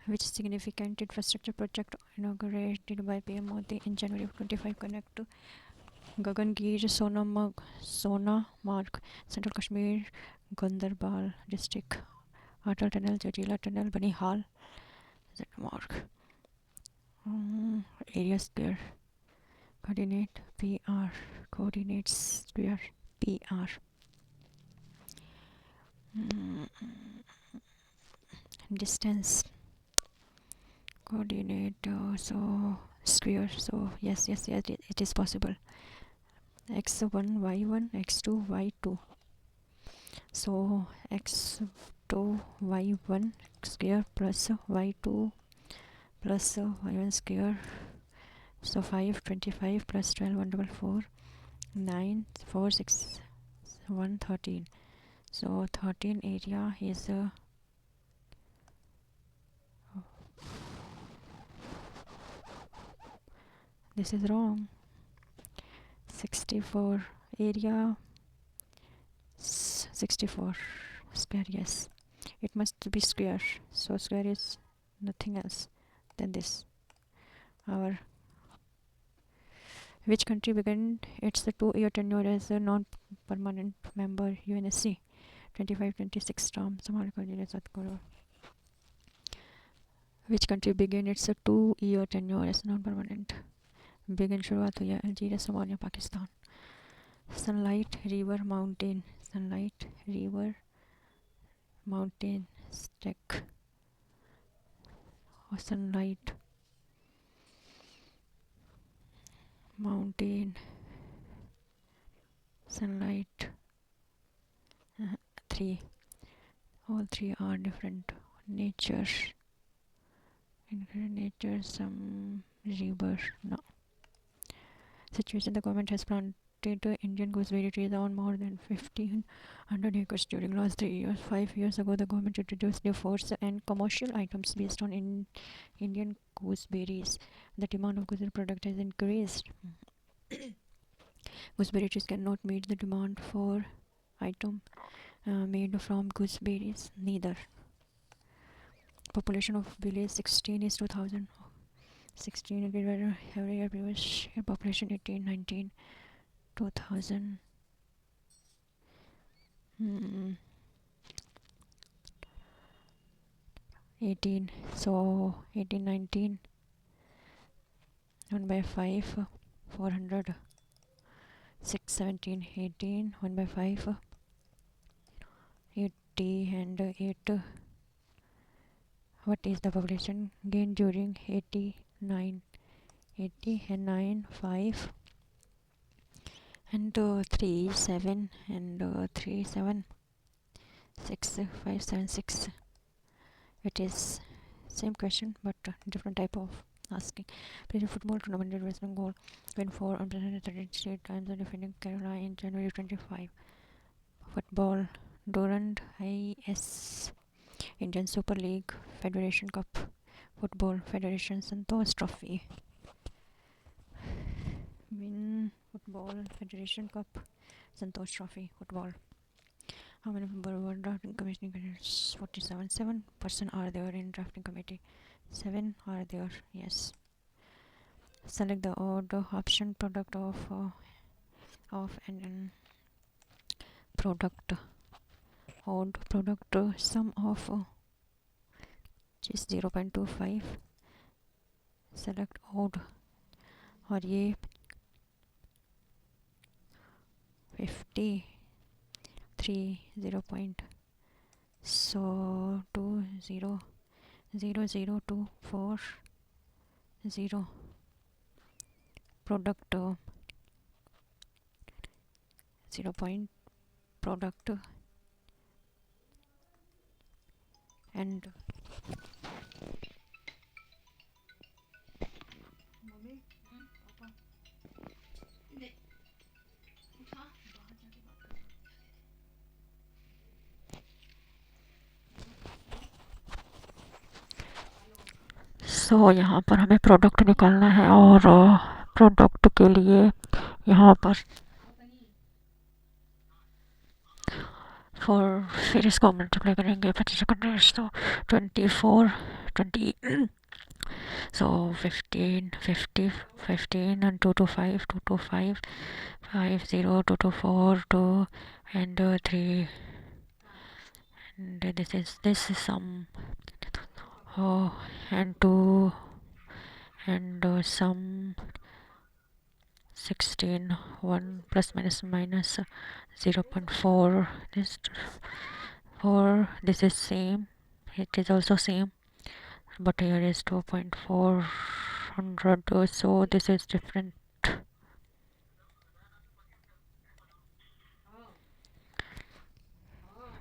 Which significant infrastructure project inaugurated by PM Modi in January of 25 connect Gagangir, Sonamarg, Central Kashmir, Gandarbal district, Atal Tunnel, Jajila Tunnel, Banihal, Mark. Area square, coordinate PR, coordinates square PR. Distance, coordinate, so square, so yes, it is possible. X1 y1 x2 y2, so x2 y1 square plus y2 plus y1 square, so 525 plus 12 144 9 4 6 1 13, so 13 area is this is wrong. 64 area, 64 square, yes, it must be square, so square is nothing else than this. Our which country began its 2-year tenure as a non-permanent member UNSC 25-26 term. Which country began its 2-year tenure as non-permanent? Begin शुरुआत हुई है Algeria, Somalia, Pakistan. Sunlight, river, mountain. Sunlight, river, mountain, stack. Or sunlight, mountain, sunlight. Three. All three are different. Nature. Nature, some river. No. Situation: the government has planted Indian gooseberry trees on more than 1,500 acres during last 3 years. 5 years ago, the government introduced new foods and commercial items based on Indian gooseberries. The demand of gooseberry product has increased. Gooseberry trees cannot meet the demand for item made from gooseberries. Neither. Population of village 16 is 2000. 16 every year previous population 18 19 2000. 18, so 18 19 1 by 5 400 6 17 18 1 by 5 80 and 8. What is the population gain during 89 80 and 9 5 and 3 7 and 3 7 6 5 7 6? It is same question but different type of asking. Player football tournament in West Bengal win for unprecedented 38 times the defending Kerala in January 25. Football Durand IS Indian Super League Federation Cup. Football Federation Santosh Trophy. Win Football Federation Cup Santosh Trophy. Football. How many members were drafting committee? 47. 7 person are there in drafting committee. 7 are there. Yes. Select the odd option product of an product. Odd product sum of is 0.25. Select odd. और ये 53 0 point, so 2 0 0 0 2 4 0 product 0 point product and सो यहाँ पर हमें product निकालना है और product के लिए यहाँ पर फिर इसको मल्टीप्लाई करेंगे 25 तो 24 20. So 15, 50, 15 and 2 to 5, 2 to 5, 5, 0, 2 to 4, 2 and 3, and this is some, oh, and 2 and some 16, 1 plus minus minus 0.4, this 4, this is same, it is also same, but here is 2.400, so this is different.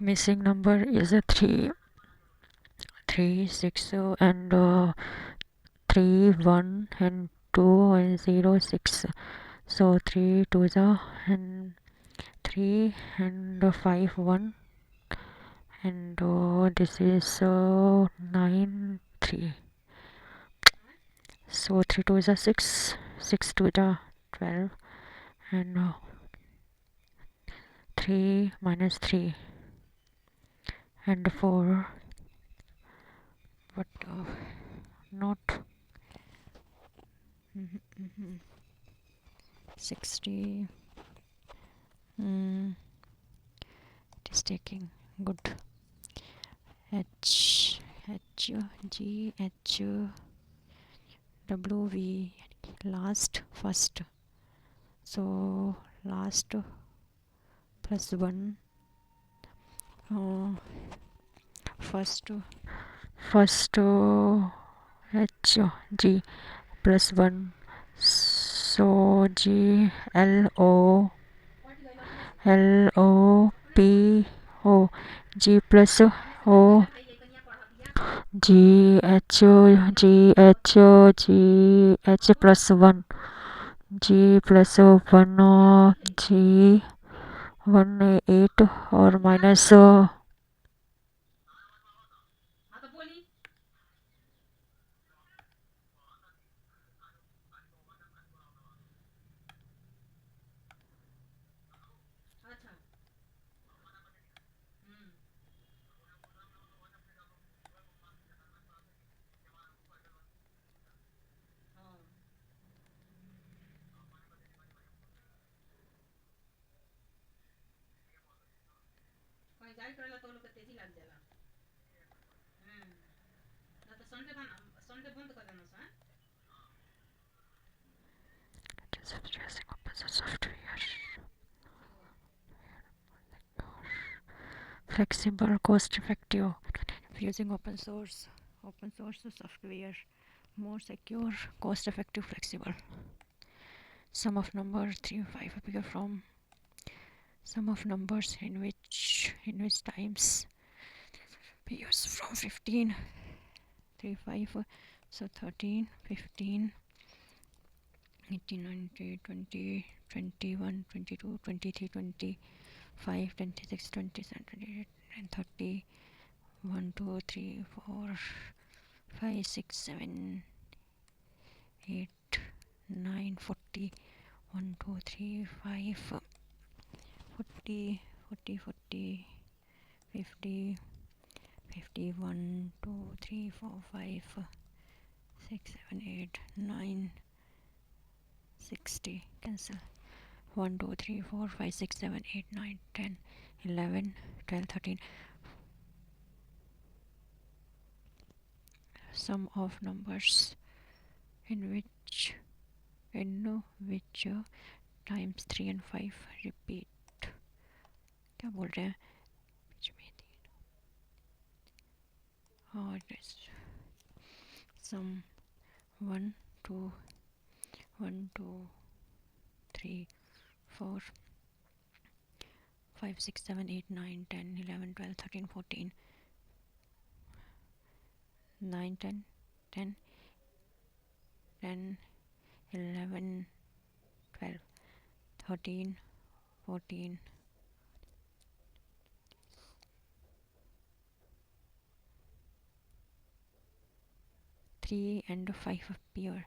Missing number is a 3, 3, 6 and 3, 1 and 2 and 0, 6. So 3 2 and 3 and 5 1 and this is 9 3. So 3 2 is a 6, 6 2 is a 12 and 3 minus 3 and 4, but not 60. It is taking good. H G H W V, last first, so last plus 1, first H G plus 1, so G P O, G plus O, G H plus 1, G plus 1, G 1 8 or minus software. Flexible, cost effective, using open source software, more secure, cost effective, flexible. Sum of number 3 5 appear from sum of numbers in which times appears from 15 3 5, so 13 15 18 19 20 21 22 23 25 26 27 28 and 30 1 2 3 4 5 6 7 8 9 40 1 2 3 5 40 40 40 50 51 2 3 4 5 6 7 8 9 60, cancel, 1 2 3 4 5 6 7 8 9 10 11 12 13. Sum of numbers in which times 3 and 5 repeat. क्या बोल रहे हैं बीच में और sum 1 2 1 2 3 4 5 6 7 8 9 10 11 12 13 14 9 10 10 10 11 12 13 14 3 and 5 appear.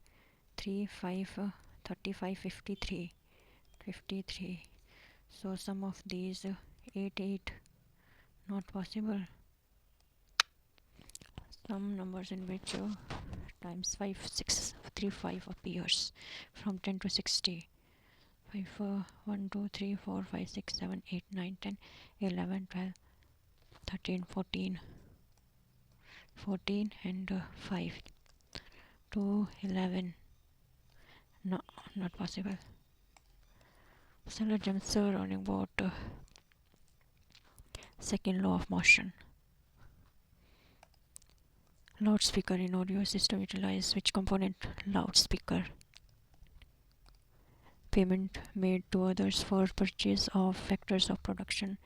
3 5 35 53 53. So sum of these 8 8 not possible. some numbers in which times 5 6 3 5 appears from 10 to 60. 5 1 2 3 4 5 6 7 8 9 10 11 12 13 14 14 and 5 to 11. No, not possible. Solar gems running about second law of motion. Loudspeaker in audio system utilize which component? Loudspeaker. Payment made to others for purchase of factors of production.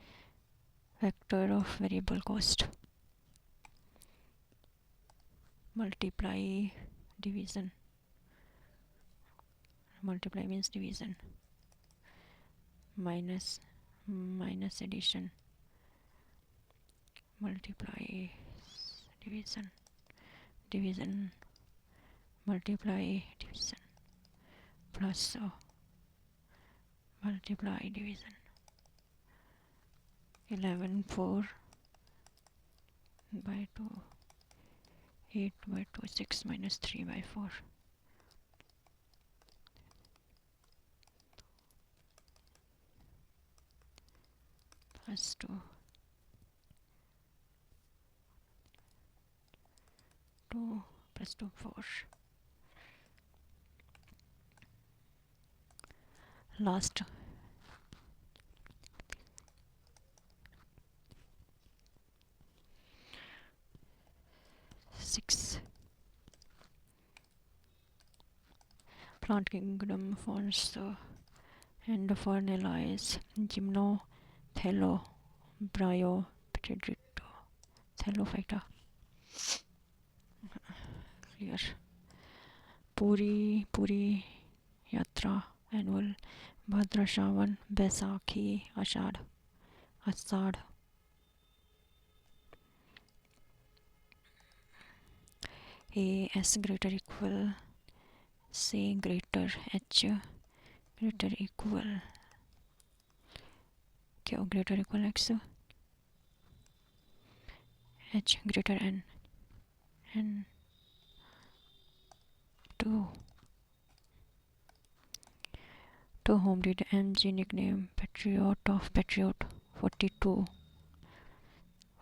Factor of variable cost. Multiply, division. Multiply means division. Minus addition. Multiply, division, multiply, division, plus multiply, division. 11 4 by 2, 8 by 2, 6 minus 3 by 4. Plus 2. 2 plus 2, 4. Last. Six. Plant kingdom forms and Fernelize, Gymno, Thello, Brio, Petridito, Thellophyta. Clear. Puri Yatra, annual. Bhadra Shravan, Baisakhi, Ashad. A S greater equal C greater H greater equal Q greater equal X H greater N 2. To whom did MG nickname Patriot of Patriot 42?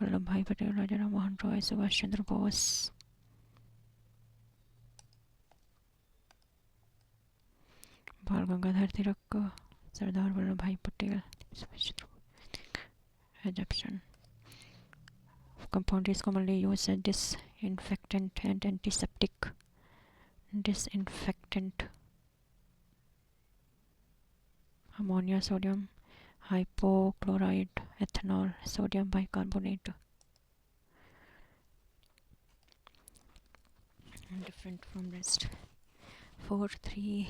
Vallabhbhai Patel, Rajaram Mohan Roy, Subhash Chandra Bose. Bal Gangadhar Tilak, Sardar Vallabhbhai Patel, Subhash Chandra Bose. Adaptation. Compound is commonly used as disinfectant and antiseptic. Disinfectant. Ammonia, sodium hypochlorite, ethanol, sodium bicarbonate. Different from rest. 4 3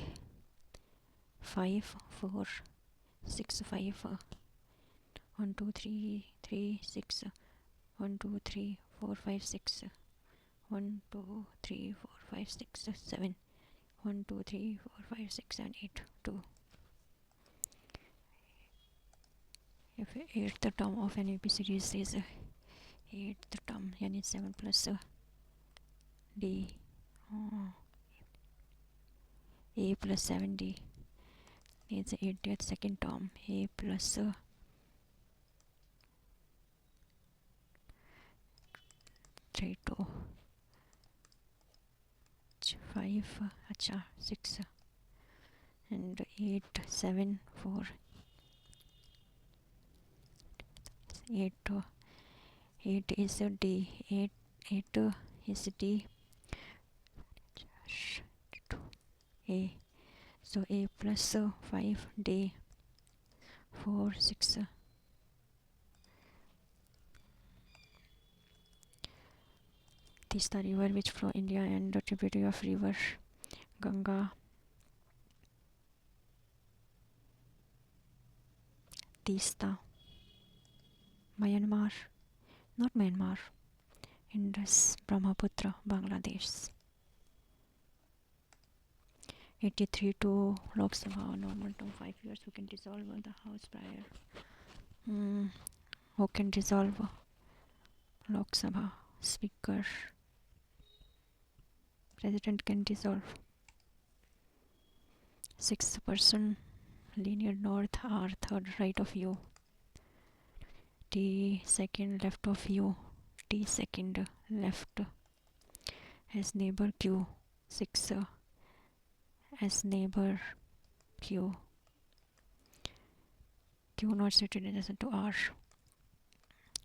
5 4 6 5 1 2 3 3 6 1 2 3 4 5 6 1 2 3 4 5 6 7 1 2 3 4 5 6 7 8 2. If eighth term of an AP series is eighth term, yani 7 plus D, A plus 7D is 80th second term, A plus 3 2 5 6 and 8 7 4 8 8 is D, 8 is D, A, so A plus 5 D 4 6 Tista river which flow India and the tributary of river Ganga. Tista. Myanmar, not Myanmar. Indus, Brahmaputra, Bangladesh. 83 to Lok Sabha, normal term 5 years. Who can dissolve the house prior? Who can dissolve Lok Sabha? Speaker. president can dissolve. Sixth person, linear north, R third right of you, T second left of you, T second left as neighbor Q, 6 as neighbor Q, Q not suited adjacent to R.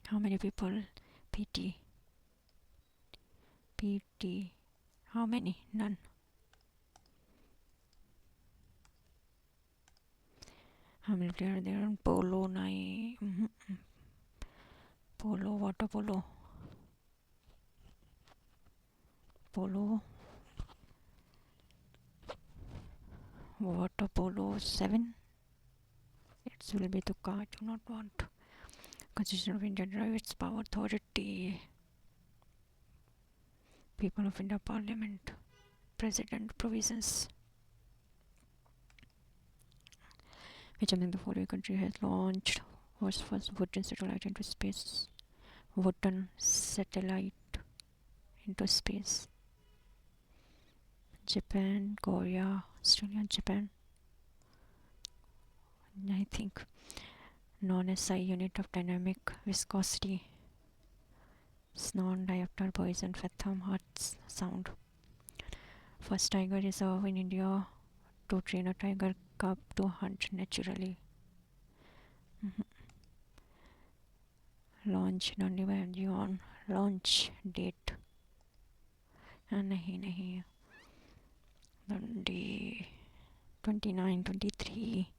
How many people? PT, PT, how many? None. How many players are there on polo? 9. Polo, water polo. Polo, water polo 7. It will be the car I do not want. Constitution of India drive its power authority. People of India Parliament. President provisions. Which among the following country has launched was first Bhutan satellite into space? Bhutan satellite into space. Japan, Korea, Australia, Japan. I think non-SI unit of dynamic viscosity. Snon diopter poison fathom hertz sound. First tiger reserve in India to train a tiger cub to hunt naturally. Launch Dandi by MG on launch date. नहीं Dandi 29, 23.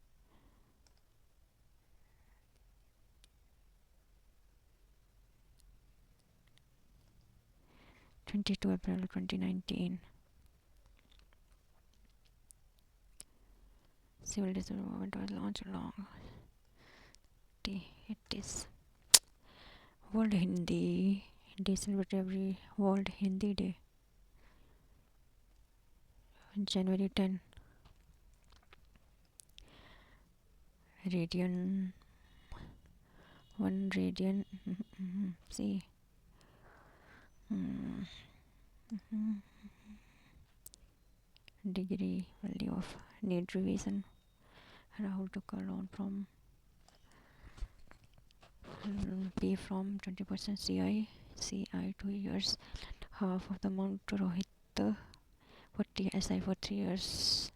22 April 2019. Civil Disorder Movement was launched along. It is World Hindi Day celebrated every World Hindi Day. January 10. Radian 1 radian. See. Degree value of need revision. Rahul took a loan from P from 20% CI 2 years, half of the amount to Rohit, 40 SI for 3 years.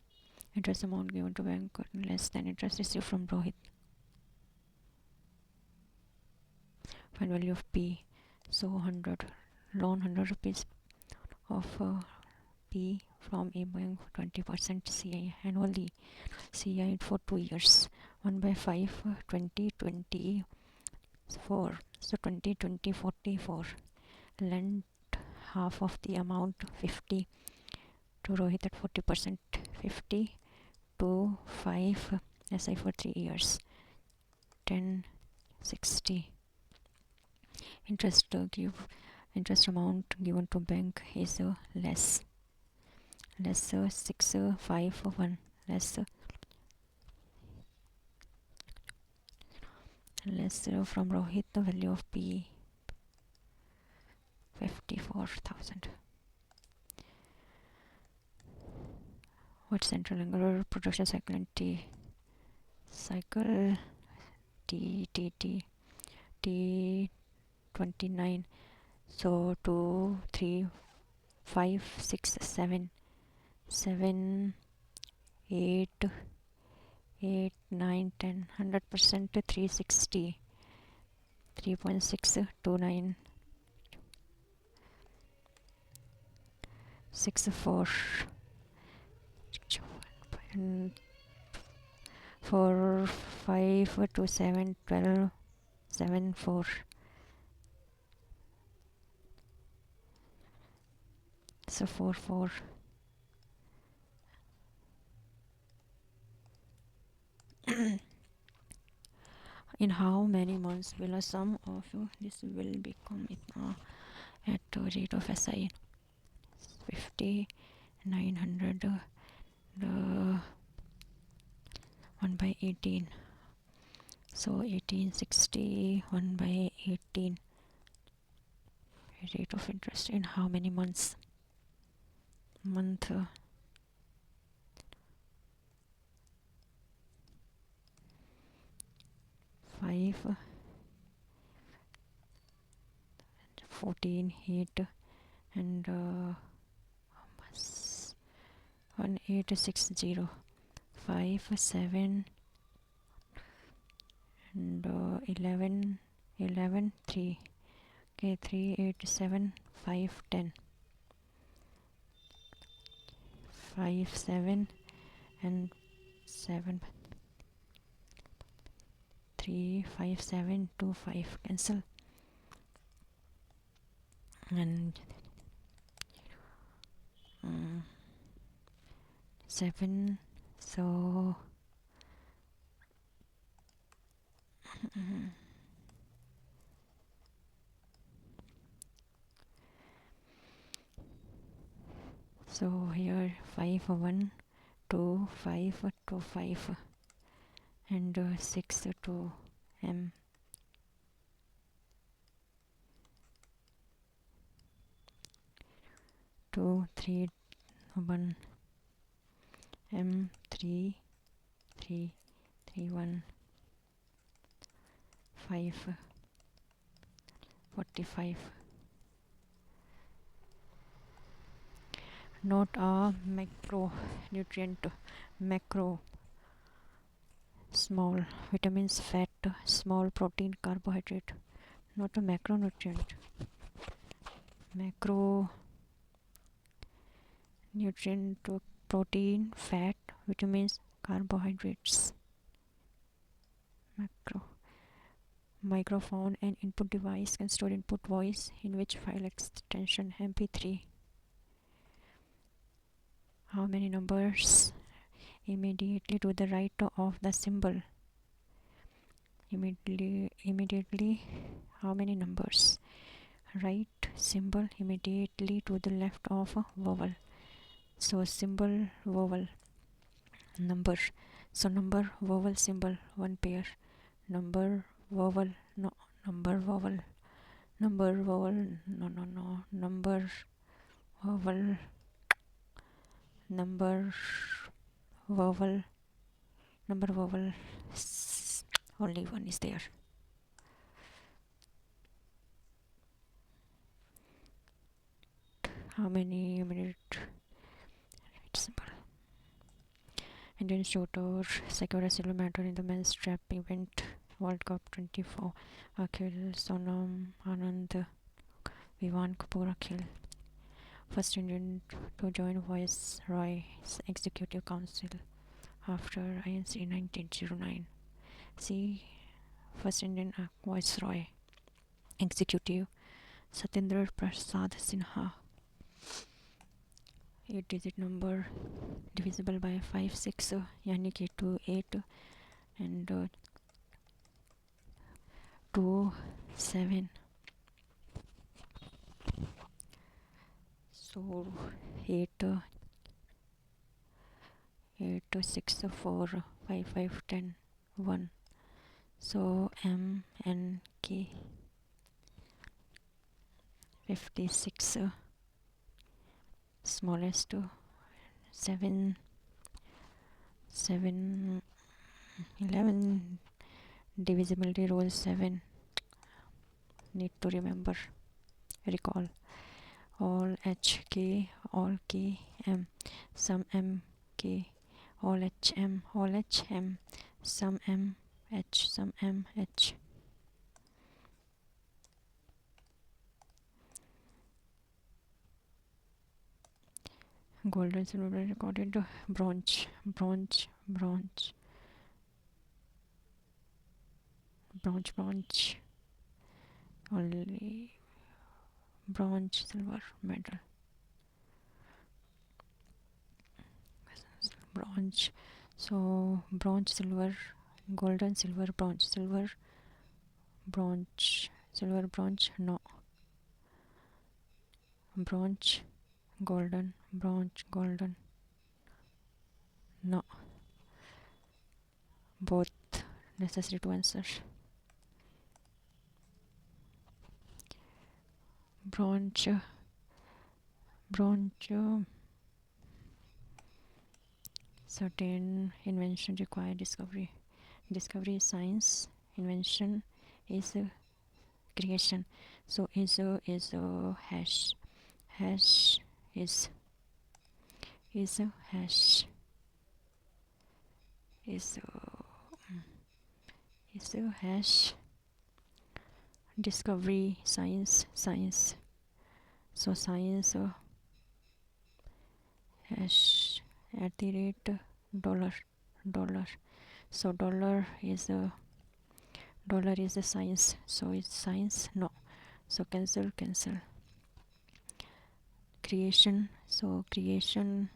Interest amount given to bank less than interest received from Rohit. Find value of P. So 100 loan 100 rupees of P from a bank 20% CI annually, CI for 2 years. 1 by 5 20 24, so 20 20 44. Lend half of the amount 50 to Rohit at 40%, 50 to 5 SI for 3 years, 10 60. Interest amount given to bank is less 6 5 1 less from Rohit. The value of P 54,000. What central angular production cycle and T cycle T 29. So 2 3 5 6 7 8 9 10 100% 360 3.629 64 4 5 2 7 12 7 4. So 4 4. In how many months will a sum of this will become at the rate of SI 50 900 1 by 18. So 1860 1 by 18. Rate of interest in how many months? month, 5, 14, 8, and 1860, 5, 7, and 11, 11, 3. Okay, 3, 8, 7, 5, 10, 5, 7, and 7, 3, 5, 7, 2, 5. Cancel. And 7. So so here 5, 1, 2, 5, 2, 5, and 6, 2, M, 2, 3, 1, M, 3, 3, 3, 1, 5, 45. Not a macronutrient. Macro, small vitamins, fat, small protein, carbohydrate. Not a macronutrient. Macro nutrient, protein, fat, vitamins, carbohydrates. Macro. Microphone, an input device, can store input voice in which file extension MP3. How many numbers? Immediately to the right of the symbol. Immediately, how many numbers? Right symbol immediately to the left of a vowel. So symbol, vowel, number. So number, vowel, symbol, one pair. Number, vowel, no. Number, vowel, number, vowel, no. Number, vowel, number, vowel, number, vowel. Only one is there. How many minute? Right symbol. Indian shooter secured a silver medal in the men's trap event World Cup 24. Akhil, Sonam, Anand, Vivan Kapoor, Akhil. First Indian to join Viceroy's Executive Council after INC 1909. See, first Indian Viceroy Executive Satyendra Prasad Sinha. 8-digit number divisible by 5, 6, यानी कि 2, 8, and 2, 7. So 8, 6, 4, 5, 5, 10, 1. So M, N, K. 56, smallest, 7, 7, 11. Divisibility rule 7. Need to remember, recall. All H, K, all K, M. Some M, K. All H, M, all H, M. Some M, H, some M, H. Gold and silver recorded. Bronze, bronze, bronze, bronze, bronze. Only bronze, silver medal. Bronze. So bronze, silver, golden, silver, bronze, silver, bronze, silver, bronze. No. Bronze, golden, bronze, golden. No. Both necessary to answer. Bronze, bronze, Certain invention require discovery. Discovery is science. Invention is creation. So is hash. Hash is a hash is a hash. Discovery science. So science hash at the rate dollar. So dollar is a science. So it's science. No. So cancel. Creation. So creation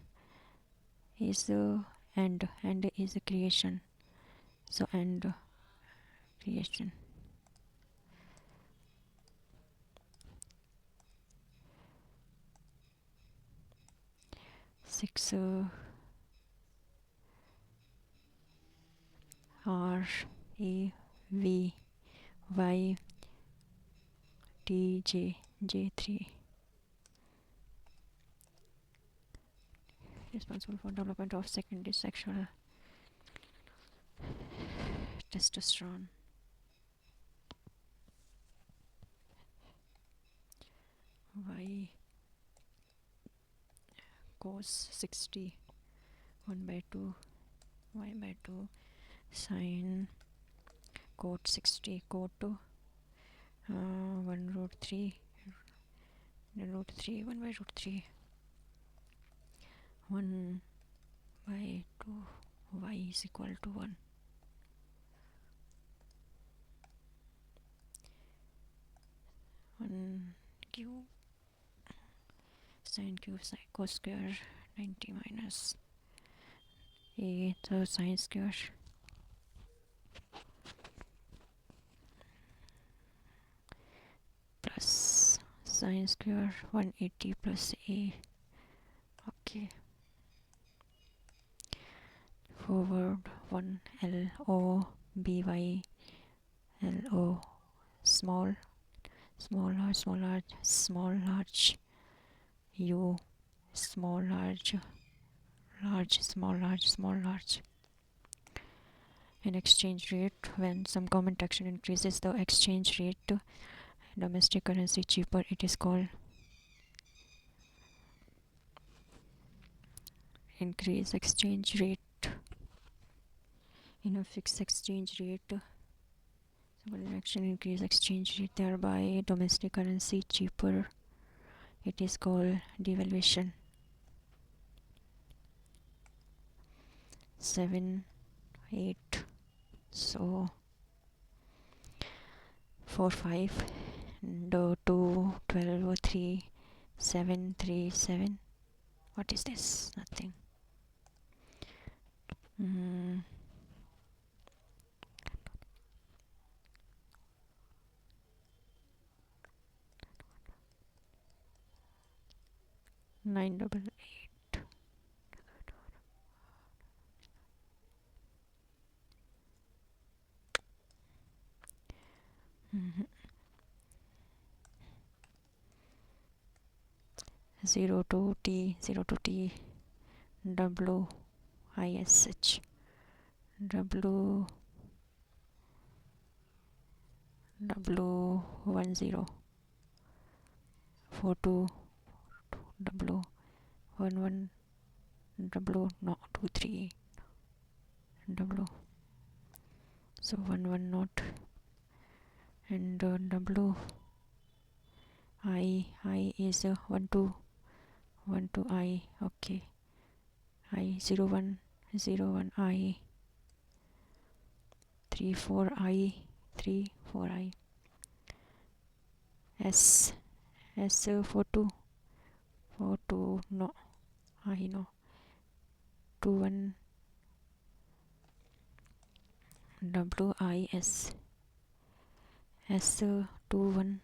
is and is a creation. So and creation. 6 R A V Y T J J3 responsible for development of secondary sexual testosterone. Y cos 60 1/2 y/2 sin cot 60 cot 1√3 √3 1/√3 1/2 y is equal to 1. Cube sin cube cos square 90 minus a so sin square plus sin square 180 plus a. Okay, forward 1 L O B Y L O small large U small large small large. An exchange rate. When some common action increases the exchange rate, domestic currency cheaper, it is called increase exchange rate. In a fixed exchange rate, common action increase exchange rate, thereby domestic currency cheaper, it is called devaluation. 7 8 so 4 5 and 2 12 3 7 3 7. What is this? Nothing. 988. 0 to T W I S H W 10 42 W 11 W no 23 W. So 11 not and W I is 12 I. Okay, I 01 I 34 I 34 I S 42 no I no 21 W I S 21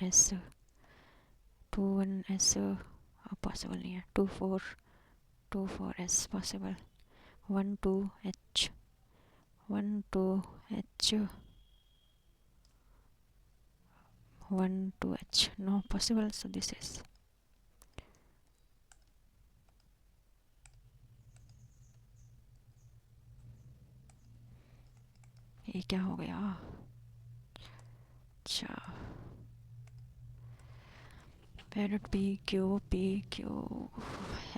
S 21 S possible here 24 S possible 12 H 12 H 12 H no possible. So this is ये क्या हो गया? अच्छा, parrot P Q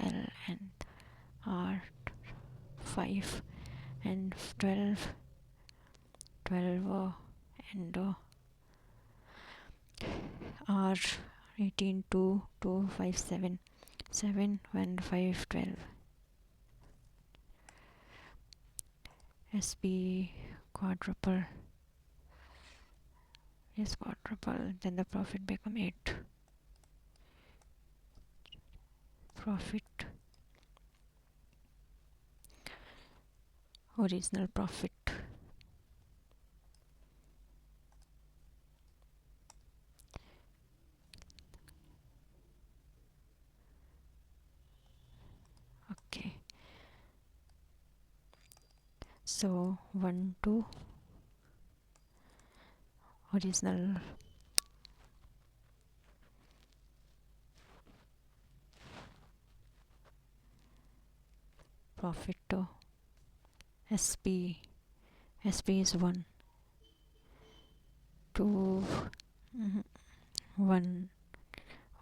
L and R 5 and 12 and R 18 2 2 5 7 7 1 5 12 SP quadruple. Yes, quadruple, then the profit become 8. Profit, original profit. Okay, so 1 2 original profit to SP. SP is 1 2 1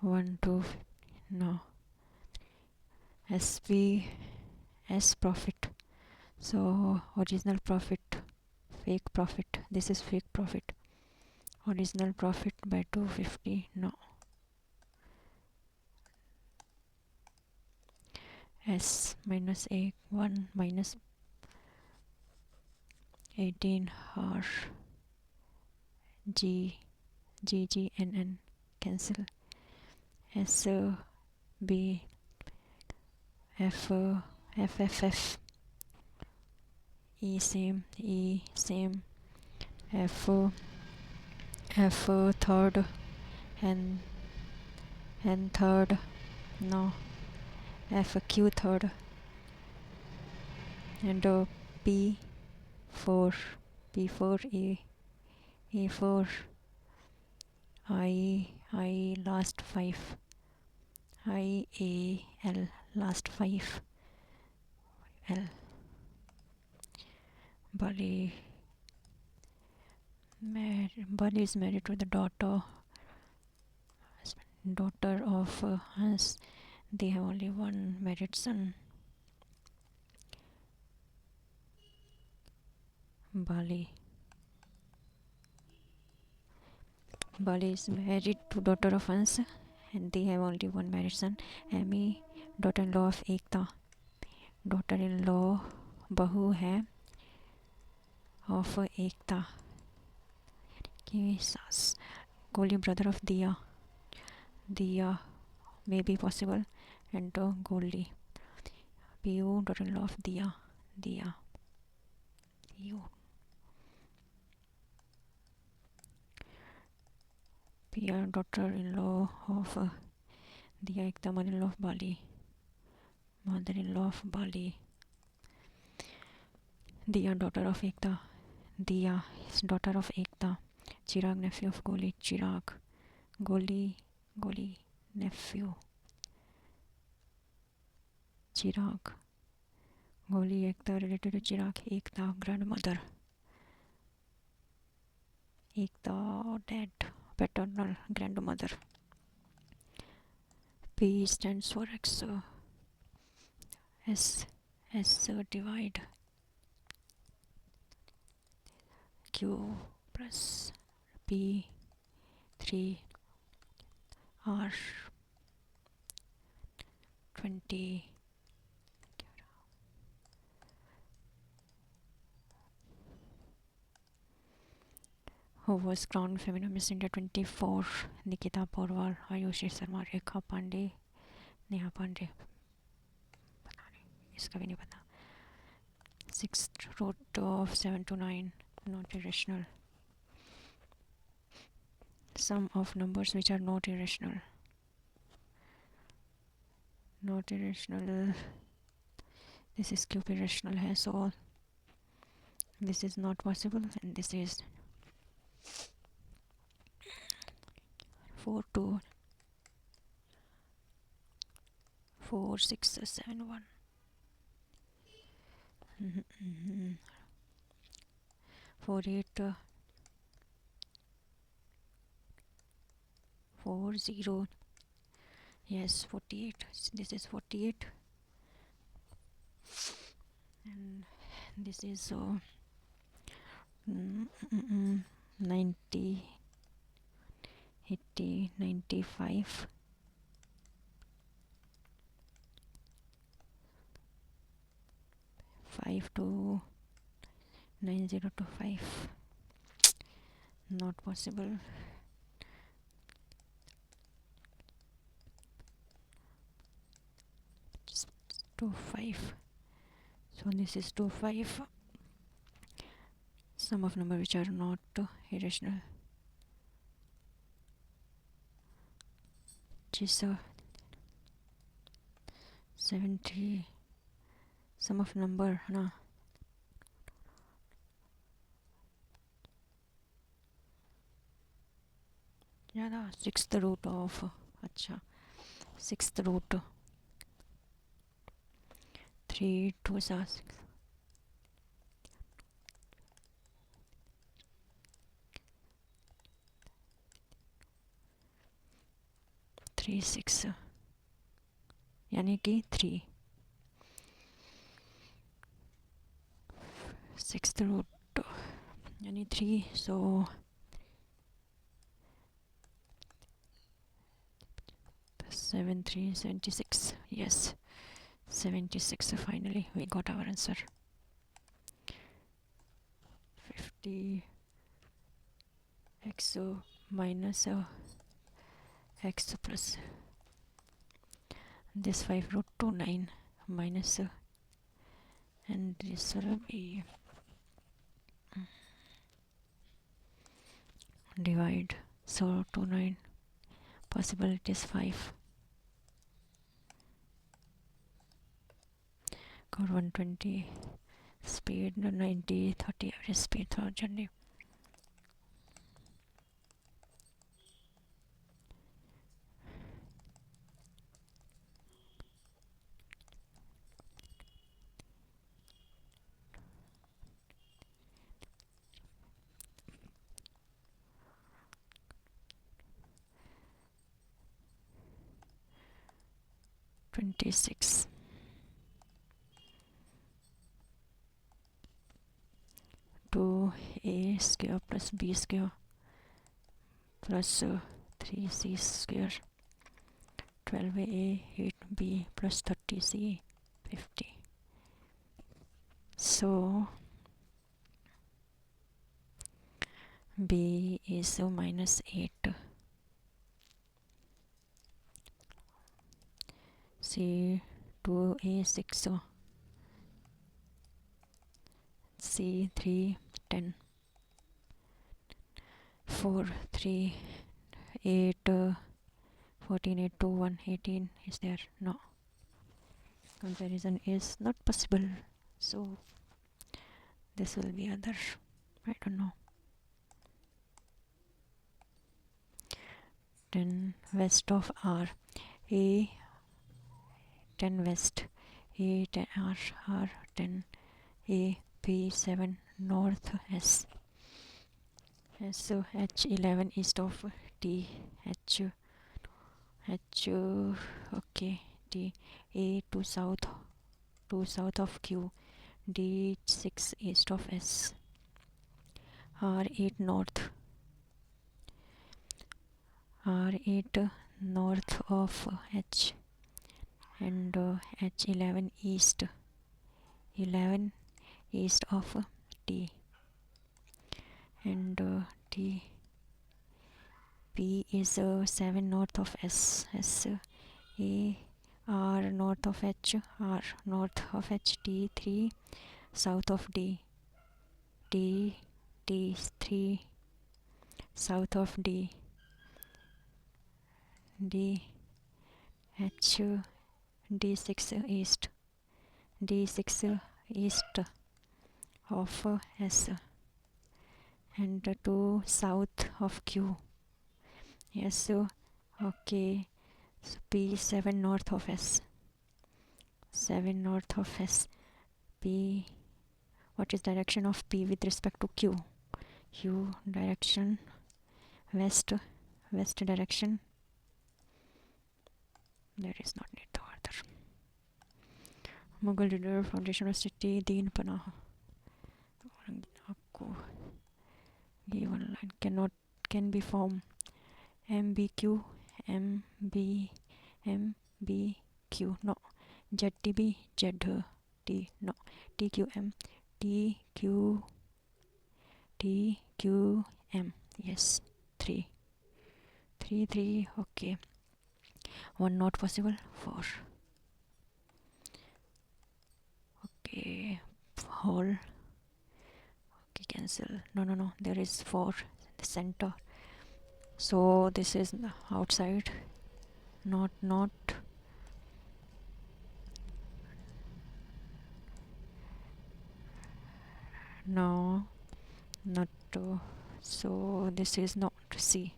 1 2. No, SP S profit. So original profit, fake profit. This is fake profit. Original profit by 250. No. S minus A 1 minus 18 R G N cancel. S B F F E same F third and third. No, F Q third and P 4 A 4 I last 5 I A L last 5 L. Bali is married to the daughter of Hans. They have only one married son. Bali is married to daughter of Hans and they have only one married son. Amy, daughter-in-law of Ekta. daughter-in-law बहू है of Ekta की सास. Goli, brother of Diya may be possible, and Goli PU, daughter-in-law of Diya PU. Pia, daughter-in-law of Diya Ekta, mother-in-law of Bali. Diya, daughter of Ekta. Diya is daughter of Ekta. Chirag, nephew of Goli. Chirag, Goli nephew. Chirag, Goli Ekta related to Chirag. Ekta, grandmother. Ekta, dead, paternal grandmother. P stands for X. S divide. Q plus P 3 R 20. Who was crowned Feminine Miss India 24? Nikita Porwal, Ayushi Sharma, Rekha Pandey, Neha Pandey. पता नहीं, इसका भी नहीं पता. 6th root of 7 to 9, not irrational. Sum of numbers which are not irrational. This is cube irrational है, so this is not possible, and this is 4 2 4 6 7 1. 4 48 40. Yes, 48. This is 48, and this is 90, 80, 95, 5 to 9025. Not possible. 25. So this is 25. Sum of numbers which are not irrational, which is 73. Sum of number na ज़्यादा sixth root of अच्छा sixth root 3 2 6 3 6 यानी कि 3 sixth root यानी 3. So 76. Yes, 76. Finally we got our answer. 50 x minus x plus this 5 root 2 9 minus and this will be divide. So 2 9 possibility is 5. Got 120 speed 90 30 average speed throughout journey. $26. 2a square plus b square plus 3c square 12a 8b plus 30c 50. So b is minus 8, c 2a 6, c 3 10, 4 3 8 14 8 2 1 18 is there? No, comparison is not possible. So this will be other, I don't know. 10 west of R, A 10 west, A 10 R, R 10, A P 7 north S. So H 11 east of T, H okay, T, A to south of Q, D 6 east of S, R 8 north, R 8 north of H, and H 11 east of T, and T P is 7 north of S, S A R north of H, R north of H, T 3 south of D, T 3 south of D, D H D 6 east, D 6 east of S, and 2 south of Q. Yes, okay. So P 7 north of S, 7 north of S. P, what is direction of P with respect to Q? U direction, west direction. There is not need to further. Mughal leader, foundation of city, Deen Panah. आपको ये one line can be formed MBQ MBQ no ZTB ZT no TQM TQM yes 3 okay. One not possible 4 okay. Whole okay, cancel. No there is 4 the center, so this is outside, not no, not so this is not C.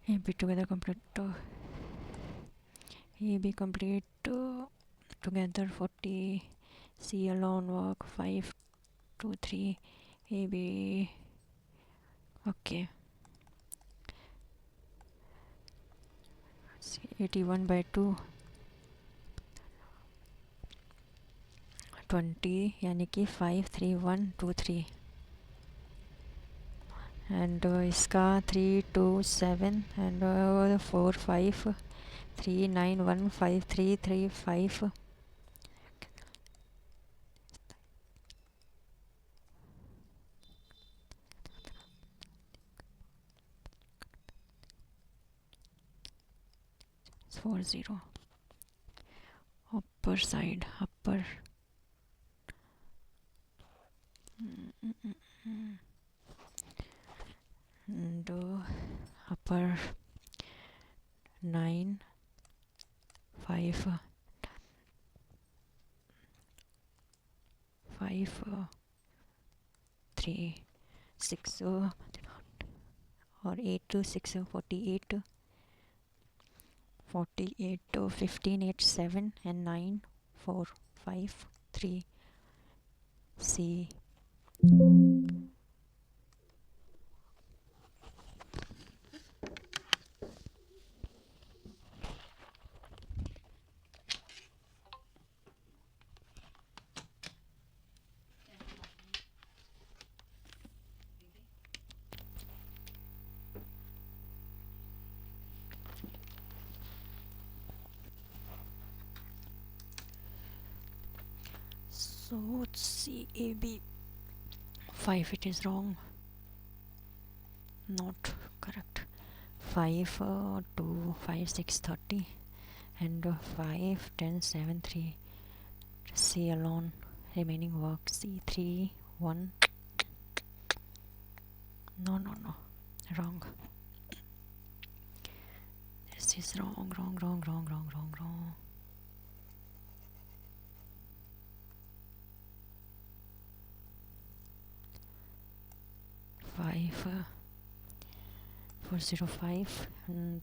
AB together complete AB complete together 40 C alone work 5 2 3 AB okay. 81 by 2 20 यानी कि 5 3 1 2 3 and इसका 3 2 7 and 4 5 3 9 1 5 3 3 5 4 0 upper side upper and upper 9 5 3 6 or 8 to 6 48 15 8 7 and 9 4 5 3 C. So CAB 5 it is wrong, not correct. 5 2 5 6 30 and 5 10 7 3 C alone remaining work C3 1 no wrong. This is wrong 5 405 and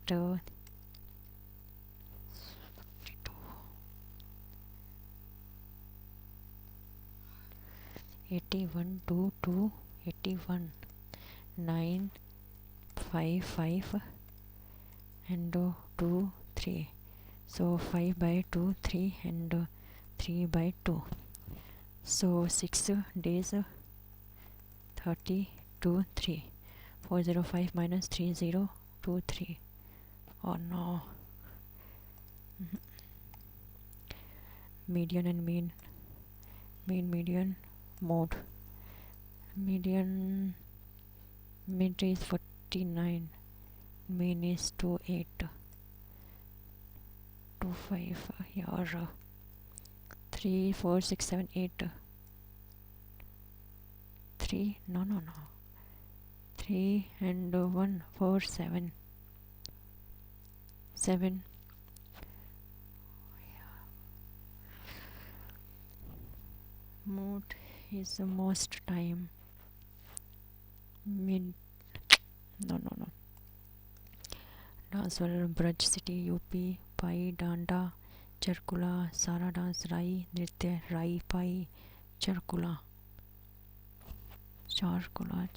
81 2 2 81 9 5 5 and 2 3 so 5 by 2 3 and 3 by 2 so 6 days 30 2 3 405 minus 30 2 3 oh no. Median and mean median mode median mid is 49 mean is 28 25 or 3 4 6 7 8 3 no 3 and 1 4 7 7 mode is the most time mid no dance वाला Braj city UP पाई डांडा चरकुला सारा dance राई नृत्य राई पाई Charkula Charcola.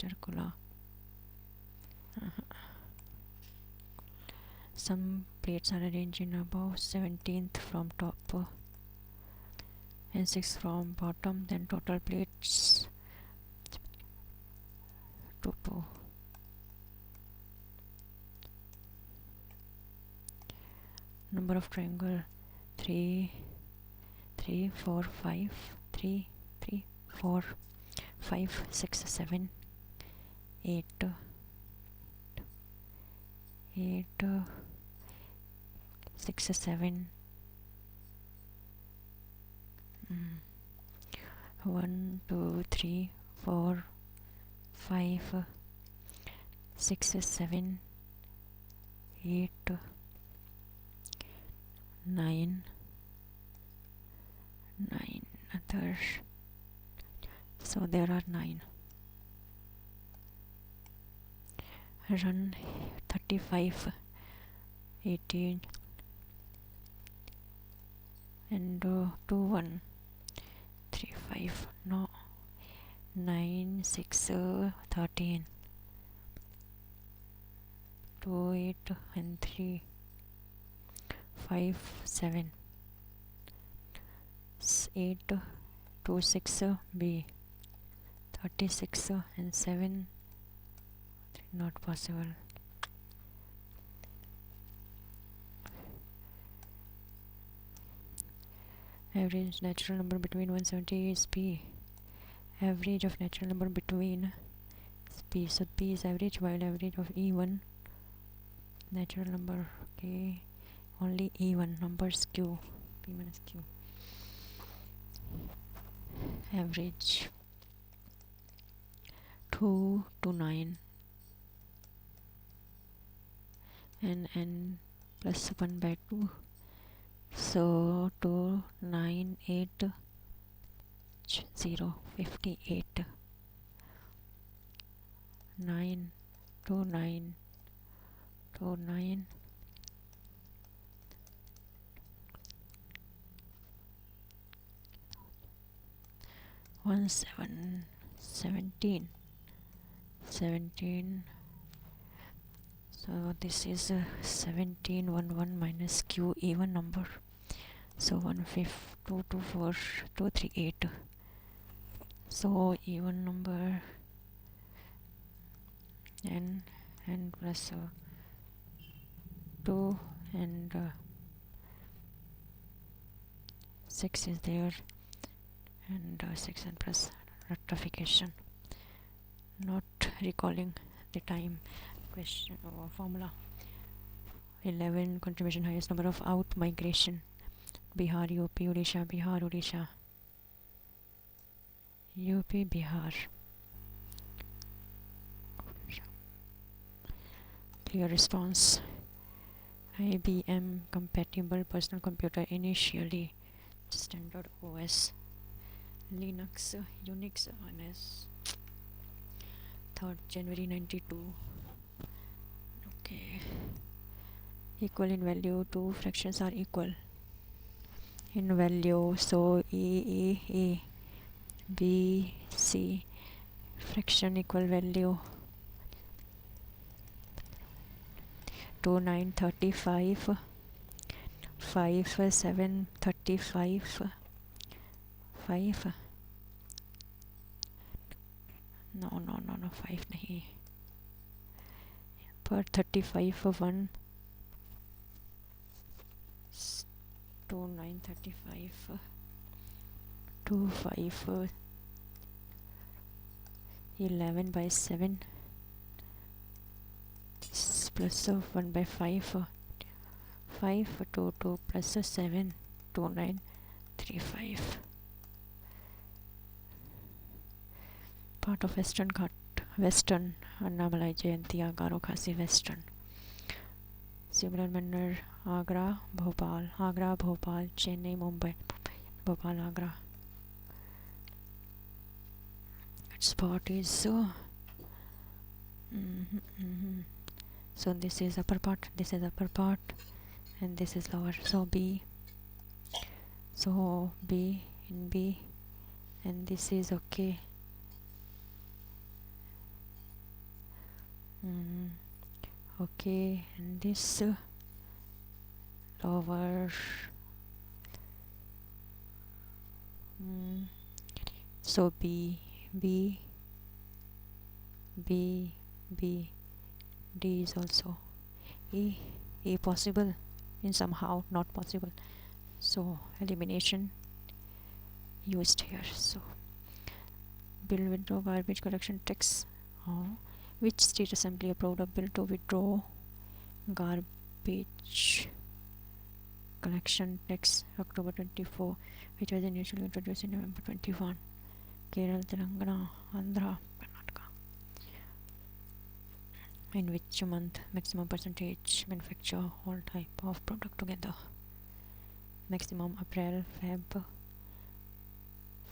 Some plates are arranged in above 17th from top and 6th from bottom. Then total plates 2. Number of triangle 3, 3, 4, 5, 3, 3, 4, 5, 6, 7, 8, 8, 6, 7, 1, 2, 3, 4, 5, 6, 7, 8, 9, others. So there are 9. Run 35, 18, and 2, 1, 3, 5, no, 9, 6, 13, 2, 8, and 3, 5, 7, 8, 2, 6, B, 36, and 7, not possible. Average natural number between 170 is P. Average of natural number between is P. So P is average, while average of E1 natural number. Okay, only E1 numbers Q. P minus Q. Average 2 to 9 and n plus 1 by 2. So 2, 9, 8, 0, 58. 9, 2, 9, 2, 9. 1, 7, 17. 17. So this is 17, 1, 1 minus Q even number. So 1, 5, 2, 2, 4, 2, 3, 8. So even number n plus 2 and 6 is there, and 6 and plus rectification. Not recalling the time question or formula. 11 contribution highest number of out migration. Bihar, UP, Odisha, Bihar, Odisha, UP, Bihar. Clear response. IBM compatible personal computer initially. Standard OS. Linux, Unix, OS. 3rd January 92. Okay. Equal in value. Two fractions are equal in value. So A, B, C. Fraction equal value. 2, 9, 35. 5, 7, 35. 5. No, 5 नहीं. पर 35 1 2, 9, 35 2, 5 11 by 7 plus 1 by 5 5 2 2 plus 7 2 9 3 5. Part of Western Ghat. Western Annamalai Jayanti Agaro Khasi Western. Similar manner Agra, Bhopal, Chennai, Mumbai, Bhopal, Agra. Spot is so. So this is upper part, and this is lower. So B. So B in B, and this is okay. mm, okay, and this lower, mm, so B, B, B, D is also A possible, in somehow not possible, so elimination used here. So bill withdraw garbage collection tax. Which state assembly approved a bill to withdraw garbage collection tax October 24, which was initially introduced in November 21? Kerala, Telangana, Andhra, Karnataka. In which month maximum percentage manufacture all type of product together? Maximum April,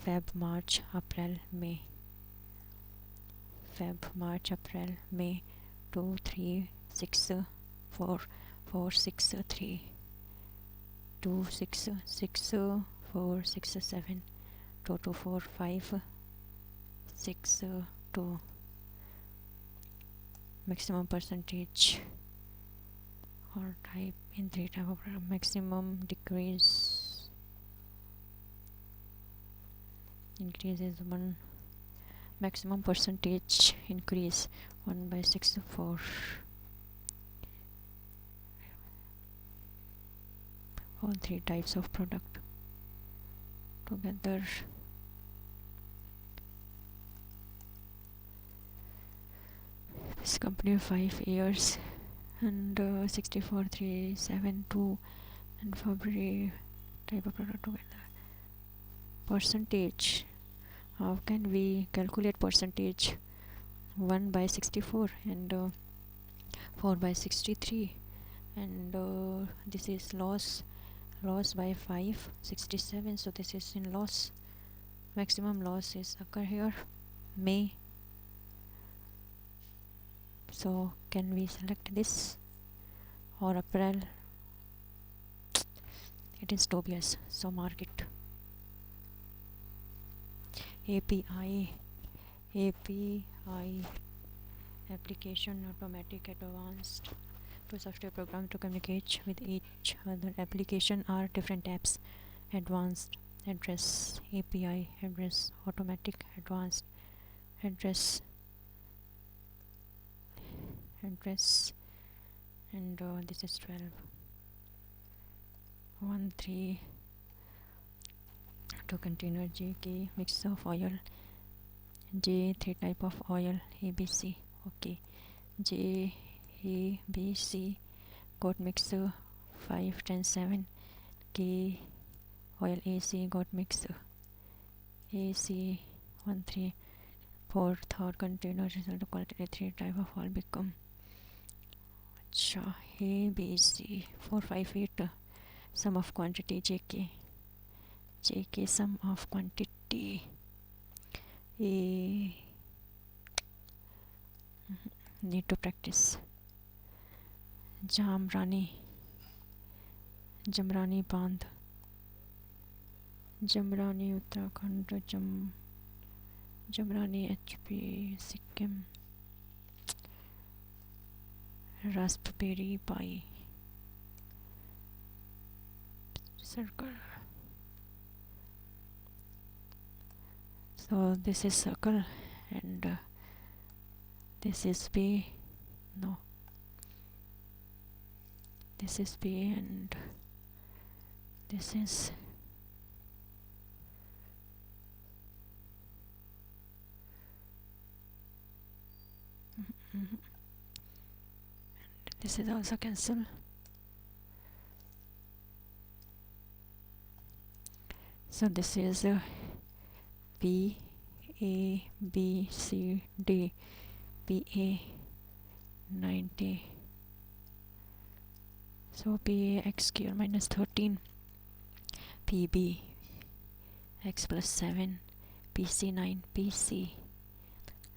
Feb, March, April, May. Feb, March, April, May. 2, 3, 6, 4, 4, 6, 3, 2, 6, 6, 4, 6, 7, 2, 2, 4, 5, 6, 2. Maximum percentage or type in 3 type of maximum decrease. Increase is 1. Maximum percentage increase 1 by 6, 4. All 3 types of product together. This company 5 years and 64,372 and February type of product together. Percentage. How can we calculate percentage? 1 by 64 and 4 by 63, and this is loss by 5, 67, so this is in loss. Maximum loss is occur here, May. So can we select this or April? It is Tobias, so mark it. API application automatic advanced to software program to communicate with each other. Application are different apps. Advanced address, API address, automatic advanced address, and this is 12. 1, 3 to container JK mix of oil, J 3 type of oil, ABC. Okay, J A B C got mixer 5, 10, 7. K oil AC got mixer AC 1, 3. 4 third container result of quality 3 type of oil become A B C 4, 5, 8. Sum of quantity JK sum of quantity A. Need to practice. Jamrani Bandh, Jamrani Uttarakhand, Jamrani HP Sikkim, Raspberry Pi circle. So this is circle and this is B. No, this is B and this is and this is also cancel. So this is B A B C D, PA 90. So PA x square minus 13, PB x plus 7, PC 9, PC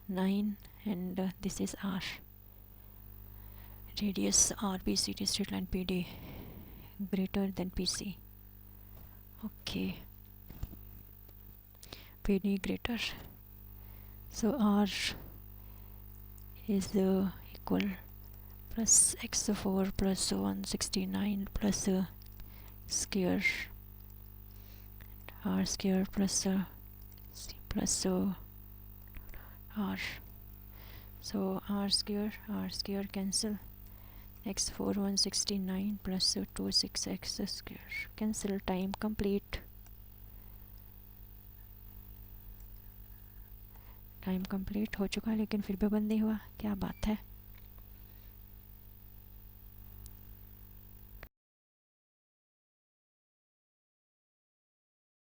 9, and this is R. Radius RBCD straight line PD greater than PC. Okay, PD greater. So R is equal plus x4 plus 169 plus square r square plus r. So r square cancel, x4 169 plus 26x square cancel. Time complete. Time complete हो चुका, लेकिन फिर भी बंद नहीं हुआ, क्या बात है।